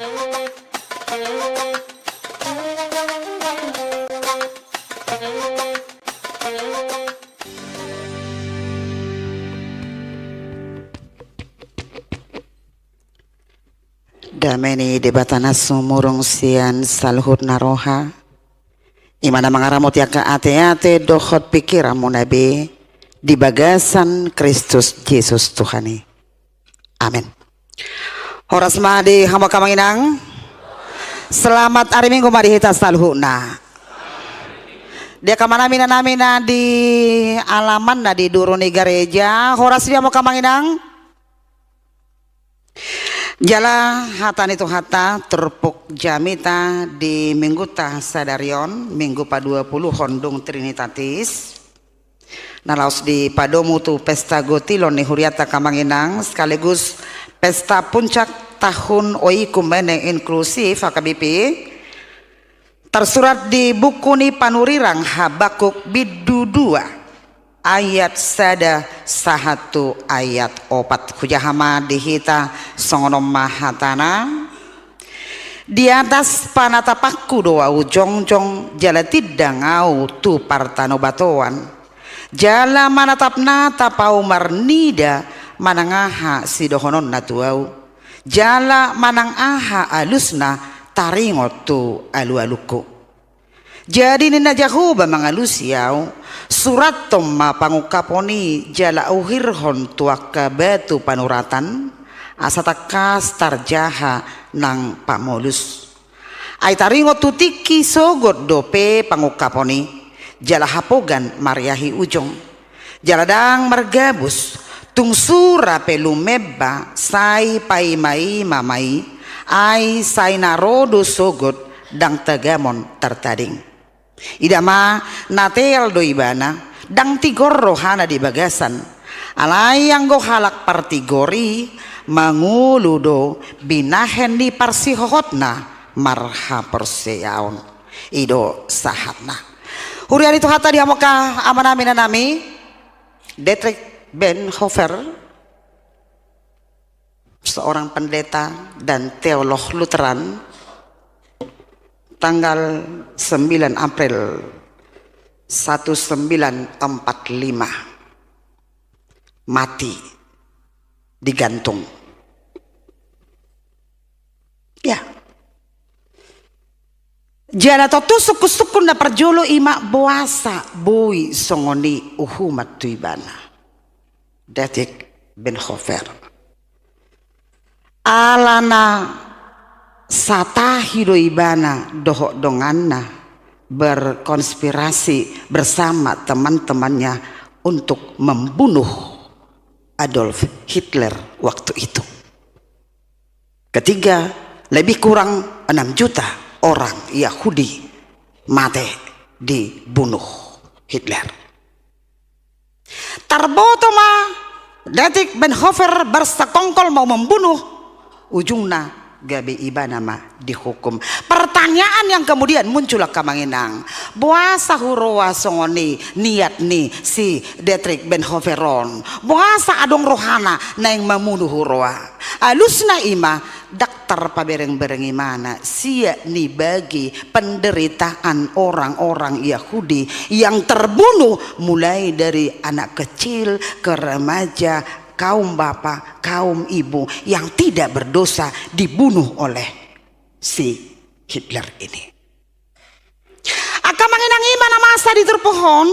Dameni debatana sumurung sian salhut naroha imana mangaramot yaka ate-ate dohot pikiramu nabi di bagasan Kristus Yesus Tuhani. Amin. Horas madi hamba kamanginang. Selamat hari Minggu mari hita salhuna. Dia kamana mina di alaman na di duruni gereja. Horas dia mau kamanginang. Jala hatan itu hata terpuk jamita di minggu tah sadarion minggu pa 20 hondung Trinitatis nalaus di padomu tu pesta gotilon ni huriata kamanginang sekaligus pesta puncak tahun oikum meneng inklusif HKBP tersurat di buku ni panurirang Habakuk bidu 2 ayat sada sahatu ayat opat hujahama dihita songonom mahatana di atas panatapaku doa ujong-jong jala tidang au tu partano batoan jala manatapna tapau marnida manangaha sidohonon natuau jala manang aha alusna taringot tu alu-aluku jadi nina jahuba mangalusiau surat tomma pangukaponi jala uhirhon tuaka batu panuratan asatakas tarjaha nang pamolus ay taringot tutiki sogot dope pangukaponi jala hapogan mariahi ujong jaladang margabus tungsura pelumeba say paimai mamai ay say narodo sogot dang tagamon tertading idama natel do ibana dang tigor rohana di bagasan alayang go halak partigori manguludo binahen di parsihohotna marha perseaon ido sahatna hurian itu hata dihamoka amanamina nami Dietrich Bonhoeffer seorang pendeta dan teolog Lutheran tanggal 9 April 1945 mati digantung ya jana totu suku-suku na perjolo ima boasa bui songoni uhumat tuibana Dietrich Bonhoeffer alana satahido ibana dohok donganna berkonspirasi bersama teman-temannya untuk membunuh Adolf Hitler waktu itu. Ketiga, lebih kurang 6 juta orang Yahudi mati dibunuh Hitler. Tarbotoma Dietrich Bonhoeffer bersekongkol mau membunuh ujungna gabe ibana mah dihukum. Pertanyaan yang kemudian muncullah kamanginang boasa huroa songoni niat nih si Dietrich Bonhoefferon boasa adong rohana na yang memunuh huroa alusna ima daktar pabereng-bereng imana sia nih bagi penderitaan orang-orang Yahudi yang terbunuh mulai dari anak kecil ke remaja kaum bapak, kaum ibu yang tidak berdosa dibunuh oleh si Hitler ini. Aka manginang imana masa diturpohon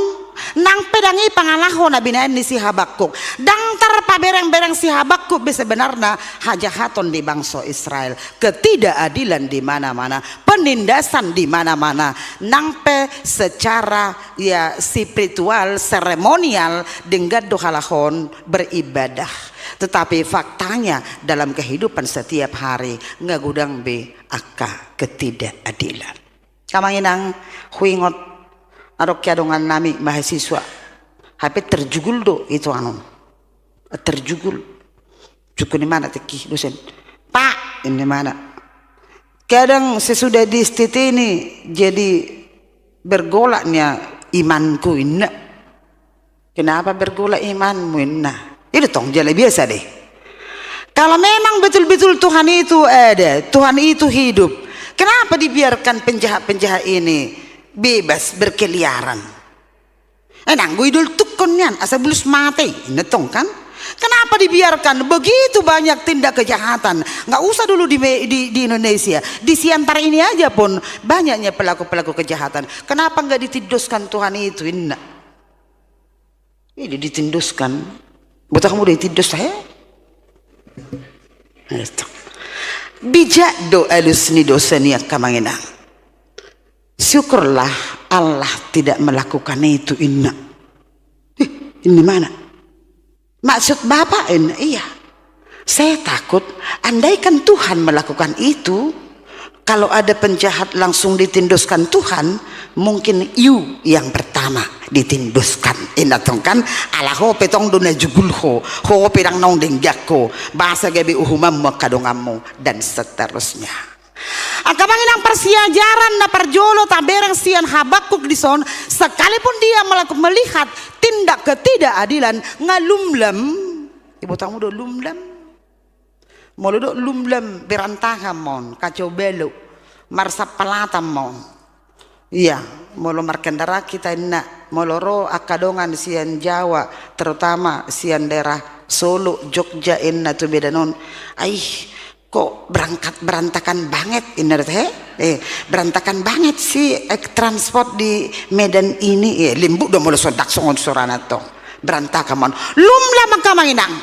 nang pedangi pangalahon na binaen ni si Habakuk. Dang terpabereng-bereng si Habakuk sebenarnya hajahaton di bangsa Israel, ketidakadilan di mana-mana, penindasan di mana-mana, nangpe secara ya spiritual seremonial dengan dohalahon beribadah. Tetapi faktanya dalam kehidupan setiap hari ngagudang be aka ketidakadilan. Kamanginang huingot adok kiadongan nami mahasiswa hape terjugul do itu anu terjugul cukup di mana teki dosen pak ini mana kadang sesudah di stiti ini jadi bergolaknya imanku ini kenapa bergolak imanmu ini itu tong jalan biasa deh Kalau memang betul-betul Tuhan itu ada, Tuhan itu hidup, kenapa dibiarkan penjahat-penjahat ini bebas berkeliaran? Nanggu idul tukonnya asa bulus mati netong kan? Kenapa dibiarkan begitu banyak tindak kejahatan? Nggak usah dulu di Indonesia, di Siantara ini aja pun banyaknya pelaku-pelaku kejahatan. Kenapa nggak ditinduskan Tuhan itu? Ini ditinduskan. Betul kamu ditindus saya? Bijak doa lusni dosa niat kamanginang. Syukurlah Allah tidak melakukan itu inna. Ini mana? Maksud Bapak ini, iya. Saya takut andaikan Tuhan melakukan itu, kalau ada penjahat langsung ditinduskan Tuhan, mungkin you yang pertama ditinduskan. Inatong kan ala ho petong duna jugul ho pedang nong dengjako bahasa gabi uhumam makadongamu dan seterusnya. Akabanginang persiajaran na perjolo taberang sian Habakuk dison, sekalipun dia melihat tindak ketidakadilan ngalumlam, ibu tamu do lumlam, molo do lumlam berantahamon kacau belu marsa palatamon, iya molo markendara kita nak moloro akadongan sian Jawa terutama sian daerah Solo Jogja inna tu beda non, kok berangkat berantakan banget ini berantakan banget sih transport di Medan ini limbu udah mulai sodak songon sorana tong berantakan lumlah makamanginang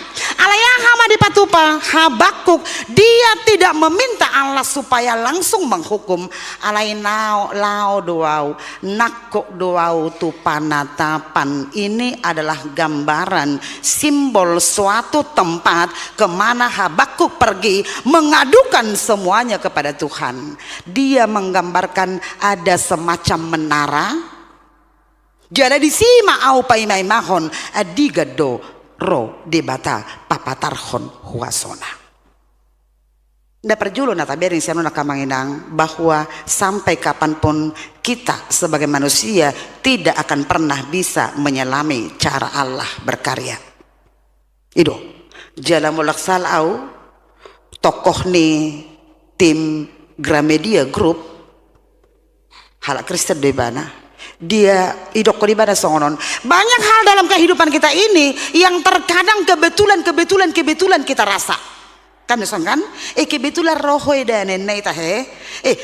alayah hama di patupa Habakuk dia tidak meminta Allah supaya langsung menghukum alay lao doau nakok doau tu panatapan. Ini adalah gambaran simbol suatu tempat kemana Habakuk pergi mengadukan semuanya kepada Tuhan. Dia menggambarkan ada semacam menara. Jadi di sima au paimai mahon adigado ro debata papatarhon huasona. Nda perjulu nata bering sianu nakamanginang bahwa sampai kapanpun kita sebagai manusia tidak akan pernah bisa menyelami cara Allah berkarya. Itu jalan mulaksal au tokoh nih tim Gramedia Group halak Kristen di mana? Dia idok di mana songonon. Banyak hal dalam kehidupan kita ini yang terkadang kebetulan kita rasa. Kan kan? Kebetulan roho dan nenei tahe.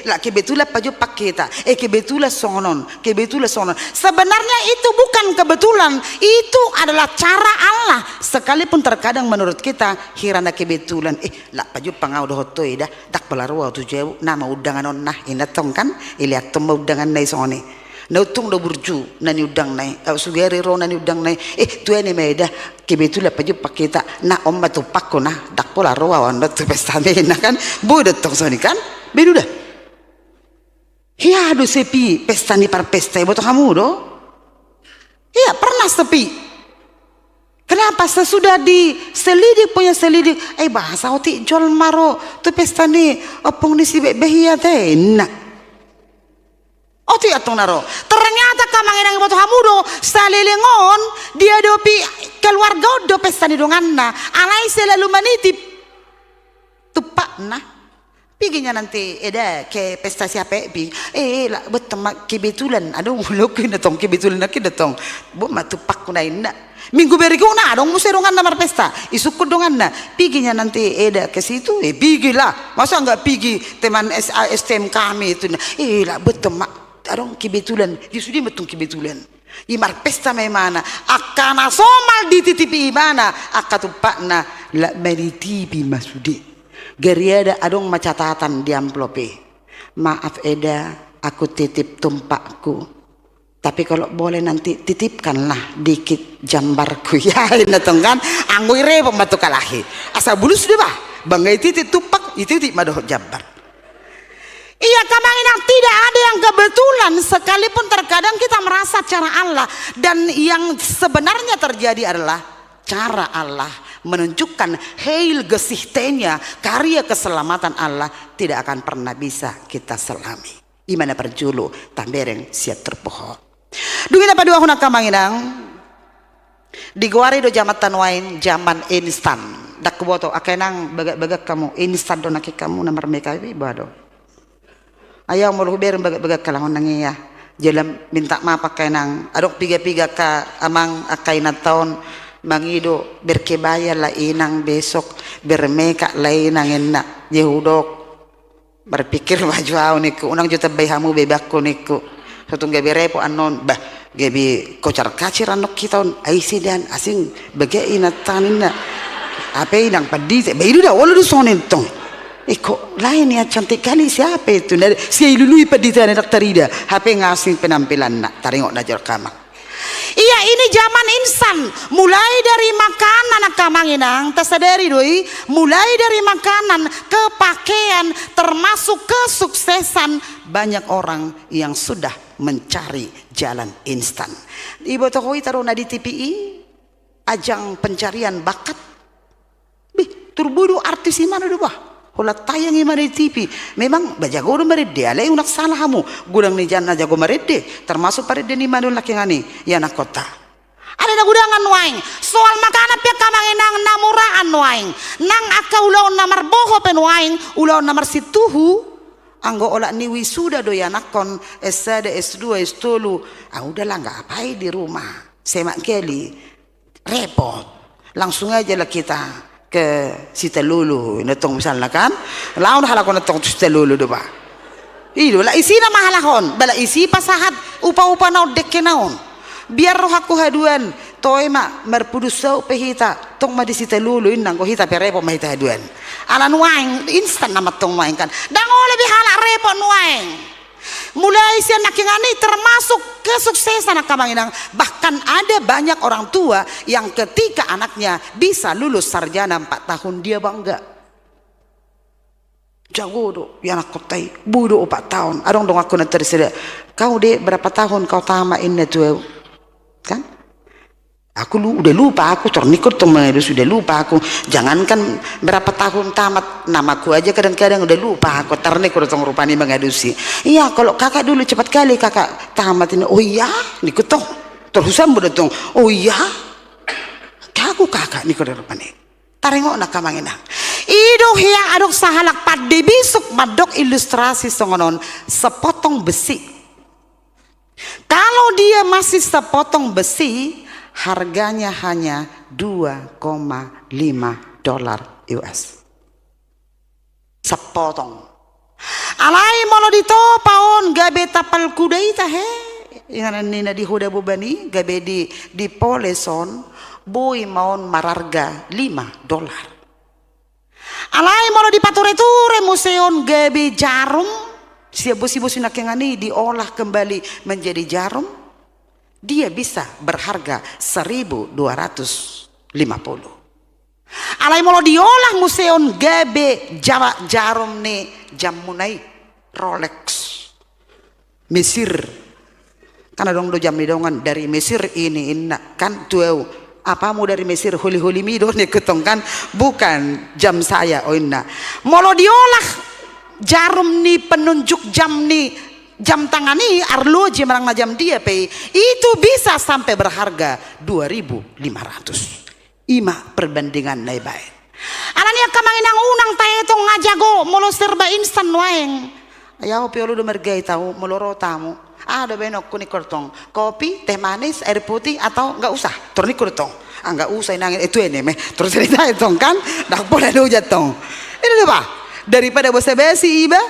Lah kebetulan paju pak kita. Kebetulan songonon. Sebenarnya itu bukan kebetulan. Itu adalah cara Allah. Sekalipun terkadang menurut kita hirana kebetulan. Lah paju pangau doh toy dah. Dak pelarua tu jauh nama udangan on nah inatong kan? Iliat temu udangan nai songone. Nautung do burju nani udang nai sugeri ro nani udang nai tu ene meda kebetulan paju pakita na omba tu pakko na dak pola ro awan tu pesta mena kan bodo tong soni kan bedu dah hiya do sepi pesta ni par pesta boto kamu do iya pernah sepi. Kenapa sesudah diselidik punya selidik bahasa oti jol maro tu pesta ni opong ni si behia teh nah otu atong naro ternyata kamanginang boto hamudo salilingon dia dopi keluarga do pesta ni donganna alai selalu manitip tupak nah piginya nanti eda ke pesta siapa pi lah betul kebetulan aduh lokin datong kebetulan nak datong bu ma tupak kunain nak minggu berikut na dong musa dongan namar pesta isukut dongan na piginya nanti eda ke situ pigi lah masa nggak pigi teman STM kami itu lah betul adong kebetulan disudi betul kebetulan imar pesta memana akana somal dititipi imana akatupakna la menitipi masudi gariada adong macatatan di amplope maaf eda aku titip tumpakku tapi kalau boleh nanti titipkanlah dikit jambarku ya natong kan angguire pembantu kalahi asa bulus deh bah banggai titip tumpak itu titip madoh jambar. Iya kamanginang tidak ada yang kebetulan sekalipun terkadang kita merasa cara Allah dan yang sebenarnya terjadi adalah cara Allah menunjukkan heil gesihtenya karya keselamatan Allah tidak akan pernah bisa kita selami. Imana perjulu tambereng siap terpohon. Dugina pada waktu kamanginang digwari do jaman tanwain zaman instan dak boto akenang bagak kamu instan do nakik kamu namar meka bado ayaw mo luber bagak kalangon nangiya jalam minta maaf akenang adok piga ka amang akay na taon mangido berkebaya la inang besok bermeka lainang enna yehudok berpikir maju niku unang juta bayhamu bebakku niku satu gabi repo anon bah gabi kocar kacir anok kita ay sidan asing bagay inatanin na apa inang padite bayidu dah walau sonin tong iko lain ya cantik kali siapa itu si ilului padite na daktarida HP ngasing penampilan nak taringok na kamak. Iya ini zaman instan mulai dari makanan kamanginang tersadari doi mulai dari makanan ke pakaian termasuk kesuksesan banyak orang yang sudah mencari jalan instan. Ibu tokohi taruh di TPI ajang pencarian bakat turbudu artis mana dulu bah hola tayang imana di TV memang bajago do merede ale unak salah kamu gudang ni janna jago merede termasuk parede ni manun laki ngani ya nak kota ada na gudangan waing soal makanan pia kamanginang namuraan waing nang aka ulaw namar boho pen waing ulaw namar situhu anggo ola ni wisuda do ya nakon S1 S2 S3 udahlah nggak apai di rumah semak keli repot langsung aja lah kita ke Sitalulu natong misalnya kan laon halakon natong Sitalulu do ba ido la isi na mahalakon bala isi pasahat upa-upa naon dekke naon biar roh aku haduan toy ma merpudusau pehita tong ma di Sitalulu inang ko hita perepo mahita haduan alan waing instan nama tong waing kan dango lebih halak repot waing mulai siya nakingani termasuk kesuksesan kamanginang bahkan ada banyak orang tua yang ketika anaknya bisa lulus sarjana 4 tahun dia bangga jago do ya anak kotai budo 4 tahun adong dong aku nanti tersedia kau dek berapa tahun kau tamain itu kan aku udah lupa aku ternikut temen sudah lupa aku jangankan berapa tahun tamat namaku aja kadang-kadang udah lupa aku ternikut tong rupani mengadusi iya kalau kakak dulu cepat kali kakak tamat ini oh iya nikut tong terusan udah tong oh iya kakak nikut rupani tarengok nak kamangina ido hiya adok sahalak pade bisuk madok ilustrasi songonon sepotong besi kalau dia masih sepotong besi harganya hanya $2,5 US sepotong alai molo ditopaon gabe tapal kuda ita he inganan nina di huda bubani gabe di poleson boy maon mararga $5 alai molo di pature-ture museon gabe jarum sia bosi-bosi nakengani diolah kembali menjadi jarum dia bisa berharga 1.250 alai molo diolah museon gabe jawa jarum ne jamunai Rolex Mesir karena dong do jam ni dongan dari Mesir ini inna kan tuau apamu dari Mesir huli-huli mido nih ketong kan bukan jam saya oh inna molo diolah jarum ni penunjuk jam ni jam tangan ni arloji marang na jam dia pe itu bisa sampai berharga 2.500 ima perbandingan nai baik anania kamanginang unang taetong ngajago molo serba instan waeng ayaw piolo do mergay tahu molo tamu ada benok kuni kortong kopi teh manis air putih atau enggak usah turni kortong enggak usah nangin itu ini meh terus cerita itong kan dak boleh do jatong ini apa daripada basa-basi iba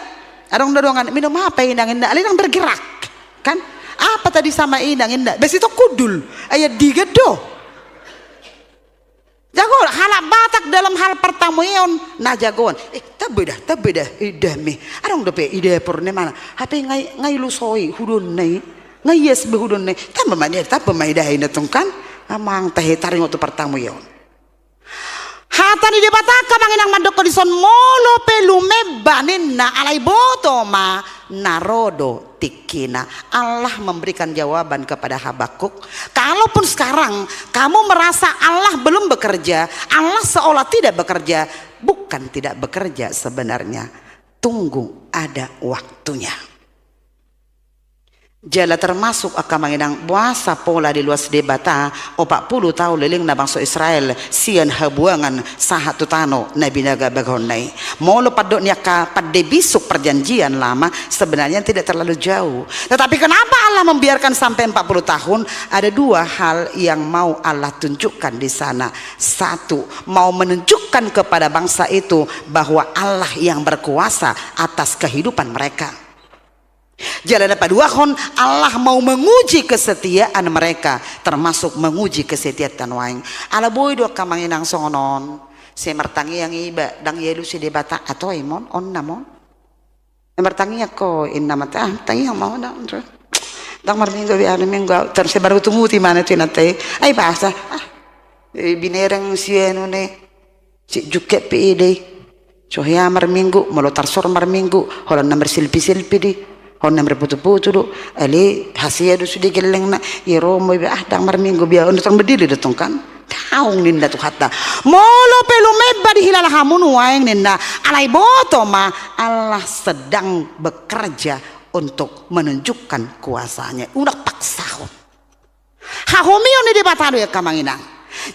adong dodongan minum apa inang indah alinang bergerak kan apa tadi sama inang indah besi itu kudul ayat digedo jago halak batak dalam hal pertamuan nah jagoan tabedah idah mi adong dope ide purne mana hape ngai lu soi hudun nai ngai yes be hudun nai tambah maidah ina tong kan amang teh taring waktu pertamuan hatani di bataka manginang mandok kodison molo pelume baninna alai boto ma narodo tikina Allah memberikan jawaban kepada Habakuk kalaupun sekarang kamu merasa Allah belum bekerja Allah seolah tidak bekerja bukan tidak bekerja sebenarnya tunggu ada waktunya Jala termasuk akan mengenang puasa pola di luas debata 40 tahun leling na bangsa Israel sian habuangan sahat tutano na binaga bagonay. Molo padok niya ka pada bisuk perjanjian lama sebenarnya tidak terlalu jauh. Tetapi kenapa Allah membiarkan sampai 40 tahun? Ada dua hal yang mau Allah tunjukkan di sana. Satu, mau menunjukkan kepada bangsa itu bahwa Allah yang berkuasa atas kehidupan mereka. Jalan paduahon Allah mau menguji kesetiaan mereka, termasuk menguji kesetiaan waing. Ala boy do kamanginang songonon. Si mertangi yang iba dang yelu si debata atau imon on namon. Mertangi ako in namata tangi yang mau dang. Dang marminggo bi ano minggo terus baru tumuti mana tu nate. Ay bahasa binerang sieno ne si juke pede. So ya marminggo molotar sor marminggo holan namber silpi di. Honam reputu-putu do ali hasia do sudah geleng na iro mo dang marminggo biya on tong berdiri datong kan taung ninda tu hatta molo pelu mebba di hilal hamun waeng ninda alai boto ma Allah sedang bekerja untuk menunjukkan kuasanya unak paksahon hahomion di debatado ya kamanginang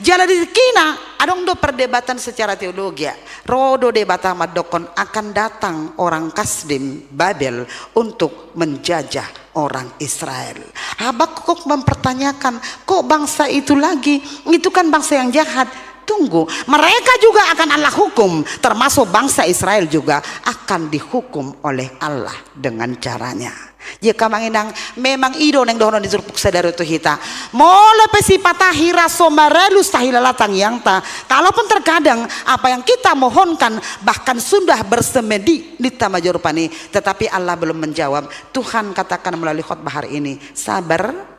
jalan di kina adong do perdebatan secara teologi rodo debata madokon akan datang orang Kasdim Babel untuk menjajah orang Israel. Habakuk mempertanyakan kok bangsa itu lagi, itu kan bangsa yang jahat. Tunggu, mereka juga akan Allah hukum, termasuk bangsa Israel juga akan dihukum oleh Allah dengan caranya. Jika menginang memang ido neng dohono di surpuk sadaro tu hita mole pesi patahira somarelu sahilalatang yang ta kalaupun terkadang apa yang kita mohonkan bahkan sudah bersemedi di tamajur pani tetapi Allah belum menjawab. Tuhan katakan melalui khotbah hari ini sabar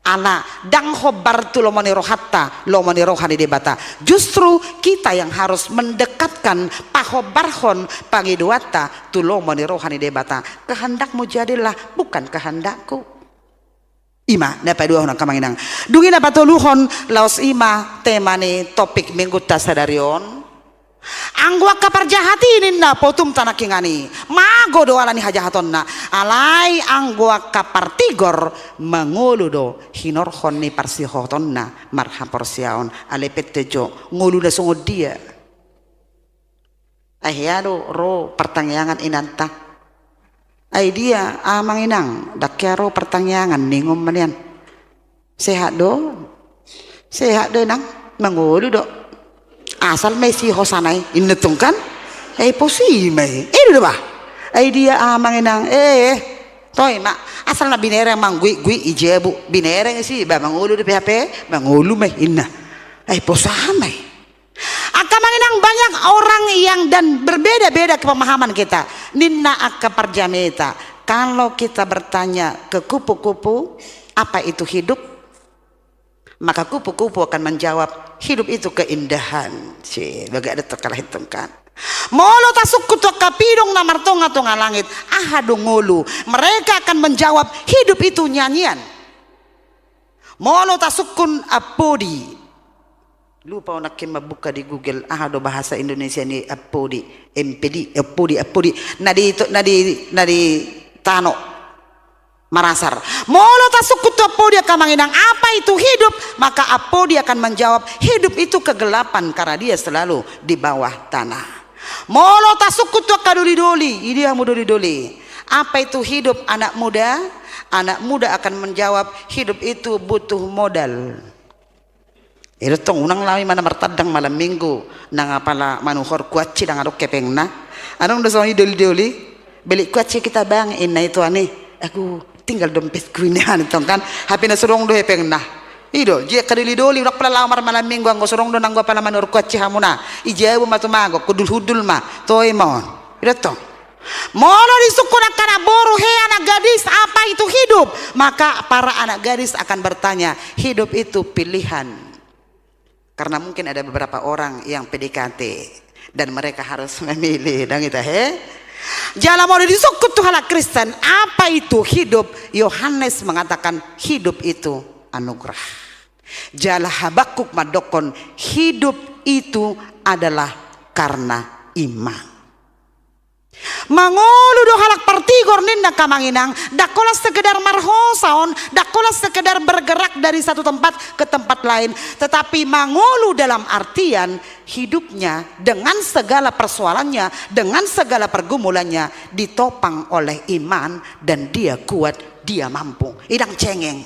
ana dang hobar tu lomani rohatta lomani rohani debata justru kita yang harus mendekatkan pahobarhon pangiduata tu lomani rohani debata kehendakmu jadilah bukan kehendakku ima dapat dua orang kamanginang dungin apa toluhon laos ima temani topik minggu tasadarion anggwa kaparjahati ninna potum tanakingani mago do alani hajahatonna alai anggwa kapartigor manguludo hinorhon ni parsihotonna marhaporsiaon ale pettejo nguluda sungod dia ahyado ro pertanyaan inanta ay dia amanginang dakyaro pertanyaan ningom manian sehat do nang manguludo asal Messi hosanai inetung kan posime itu bah dia amanginang toy mak asal na binere mang gui ijebu binere sih ba mangulu di PHP mangulu mah inna posame akan mengenang banyak orang yang dan berbeda-beda kepemahaman kita ninna akka parjameta kalau kita bertanya ke kupu-kupu apa itu hidup maka kupu-kupu akan menjawab hidup itu keindahan sih baga ada terkalah hitungkan molo tasuk kutu kapidong na martonga tonga langit ahadong ngulu mereka akan menjawab hidup itu nyanyian molo tasukun apodi lupa nakin mabuka di Google ahado bahasa Indonesia ni apodi MPD apodi nadi tano Marasar molo tasuk kutu apodi akan menginang apa itu hidup maka apodi akan menjawab hidup itu kegelapan karena dia selalu di bawah tanah molo tasuk kutu kaduli-doli ini yang doli apa itu hidup anak muda akan menjawab hidup itu butuh modal itu tong unang lami mana bertadang malam minggu nang apala manuhor kuaci nang adok kepengna anong dosa doli beli kuaci kita bang inna itu aneh aku tinggal dompetku ini kan HP na surong do hepeng nah ido jia kadili doli unak pala lamar malam minggu anggo surong do nanggo pala manur kuaci hamuna ijabu matumago kudul hudul ma toy mon ido tong mono disukun akan boru he anak gadis apa itu hidup maka para anak gadis akan bertanya hidup itu pilihan karena mungkin ada beberapa orang yang PDKT dan mereka harus memilih dan kita Jala mau disukut Tuhan Kristen apa itu hidup Yohanes mengatakan hidup itu anugerah jala Habakuk madokon hidup itu adalah karena iman Mangulu do halak partigor ninda kamanginang, dakola sekedar marhosaon, dakola sekedar bergerak dari satu tempat ke tempat lain, tetapi mangulu dalam artian hidupnya dengan segala persoalannya, dengan segala pergumulannya ditopang oleh iman, dan dia kuat, dia mampu. Idang cengeng,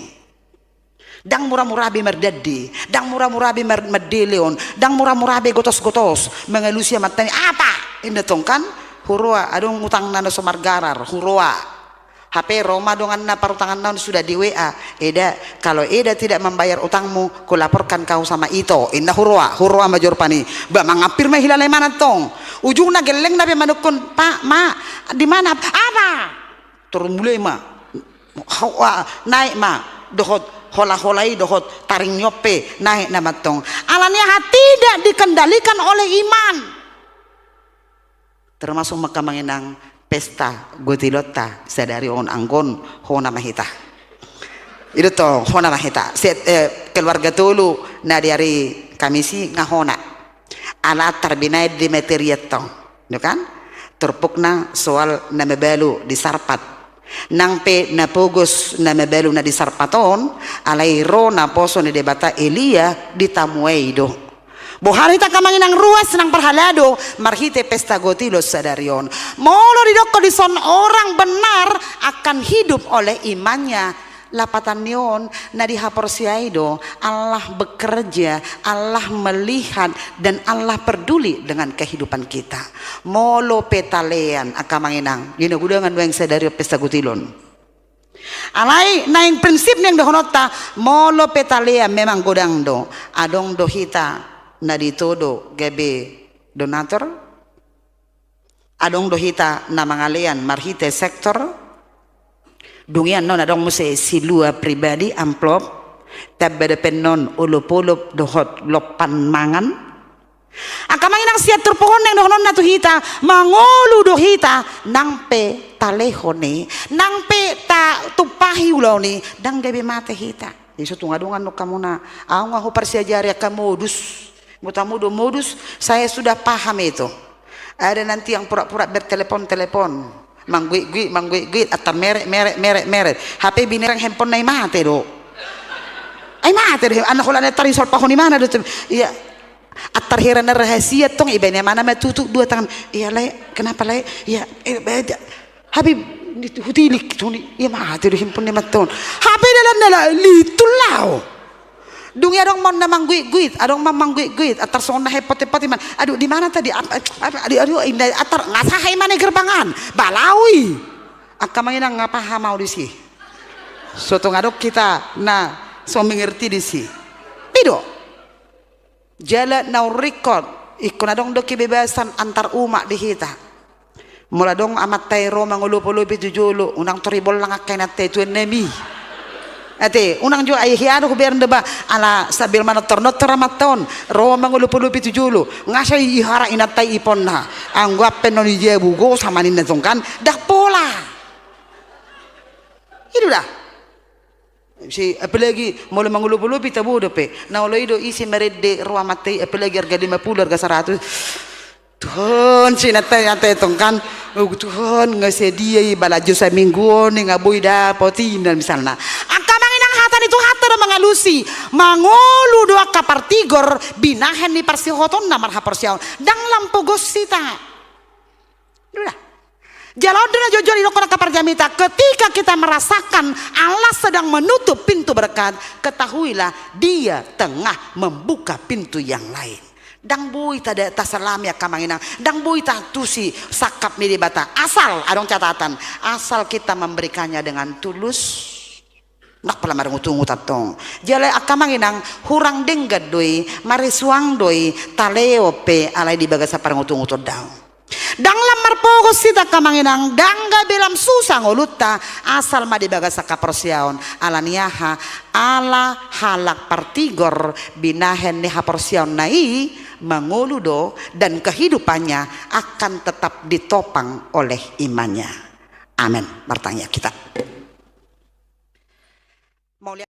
dang murah-murabi merdedi, dang murah-murabi merdeleon, dang murah-murabi gotos-gotos mengelusia matanya apa ini tongkan hurua adong utang nana somargarar hurua HP Roma dongan na parutangan naon sudah di WA Eda, kalau Eda tidak membayar utangmu kulaporkan kau sama Ito indah hurua major pani ba mangapir mah hilalay mana tong ujung na geleng na manukun pak ma di mana apa turun mulai ma naik ma dohot hola-holai dohot taring nyope naik nama tong alanya tidak dikendalikan oleh iman, termasuk maka mengenang pesta gotilota sadari on anggon hona mahita itu toh hona mahita keluarga tulu na dari kamisi ngahona ala tarbinai di materiat tong itu kan terpukna soal na mebalu di sarpat nang pe na pogos na mebalu na di sarpaton alai ro na poso ni debata Elia di tamueido Bohari tak kamanginang ruas nang perhalado marhite pesta gotilos sadarion molo didoko dison orang benar akan hidup oleh imannya lapatan nion na dihaporsiaido Allah bekerja, Allah melihat, dan Allah peduli dengan kehidupan kita. Molo petalean akamanginang yun gudangan weng sadario pesta gotilon alai naing prinsip yang dohonota molo petalea memang godang do adong dohita na ditodo gabe donator adong dohita na mangalian marhite sektor dungian non adong muse silua pribadi amplop tabbada pennon ulupulup dohot lopan mangan akamanginang siatur pohon yang dohonon na tuhita mangolu dohita nang pe talehone nang pe ta tupahi uloni dang gabe mate hita isu tungadungan no kamuna ang ako parsiajari kamodus mutamudo modus saya sudah paham itu. Ada nanti yang pura-pura bertelepon mangguit atau merek HP binirang handphone na mate do ay mate anak ko lang tarisol pa ko ni mana do iya atar heran na rahasia tong ibanya mana matutuk dua tangan iya lay kenapa lay iya Habib hutilik tuni iya mate do handphone ni maton HP dalan nala litulaw dungi adong mon na mangguit adong mangguit atar sona hepot-hepot man aduh di mana tadi aduh indah atar ngasahay mana gerbangan balawi akamanginang ngapaham mau di si soto ngadok kita na so mengerti di si pido jala na record ikon adong do kebebasan antar umat di kita mula dong amat tayro mangulup-ulup jujulu unang toribol lang akay na tayo nemi ate unang jo ay hiado ko bern deba ala sabil manotor ramaton ro mangulup-ulup jujulu ngasay ihara inatay ipon na ang gwapen no ni jebugo sama ni natongkan dak pola itu dah si apalagi mula mangulup-ulup tabu dope na oloido isi merede ro amatay apalagi harga 50 harga 100 Tuhan sinatay tongkan Tuhan ngasedia balajo sa minggu ni ngaboy da potinan misalna akamanginang hatan itu hatan mangalusi mangolu doa kapartigor binahen ni parsihoton na marhaporsiaon dang lampu gosita udah jalan dina jojol ino kona kaparjamita ketika kita merasakan Allah sedang menutup pintu berkat ketahuilah dia tengah membuka pintu yang lain dang bui tada tasalam ya kamanginang dang bui tusi sakap ni dibata asal adong catatan asal kita memberikannya dengan tulus nak pala marang utung utatong jale akamanginang hurang denggad doi marisuang doi taleope alay di bagasa parang utung utod daw dang lamar pogos sita kamanginang dangga belam susah ngolutta asal madi bagasa kaporsiaon alaniaha ala halak partigor binahen ni haporsiaon nai manguludo dan kehidupannya akan tetap ditopang oleh imannya. Amin. Bertanya kita. Mau lihat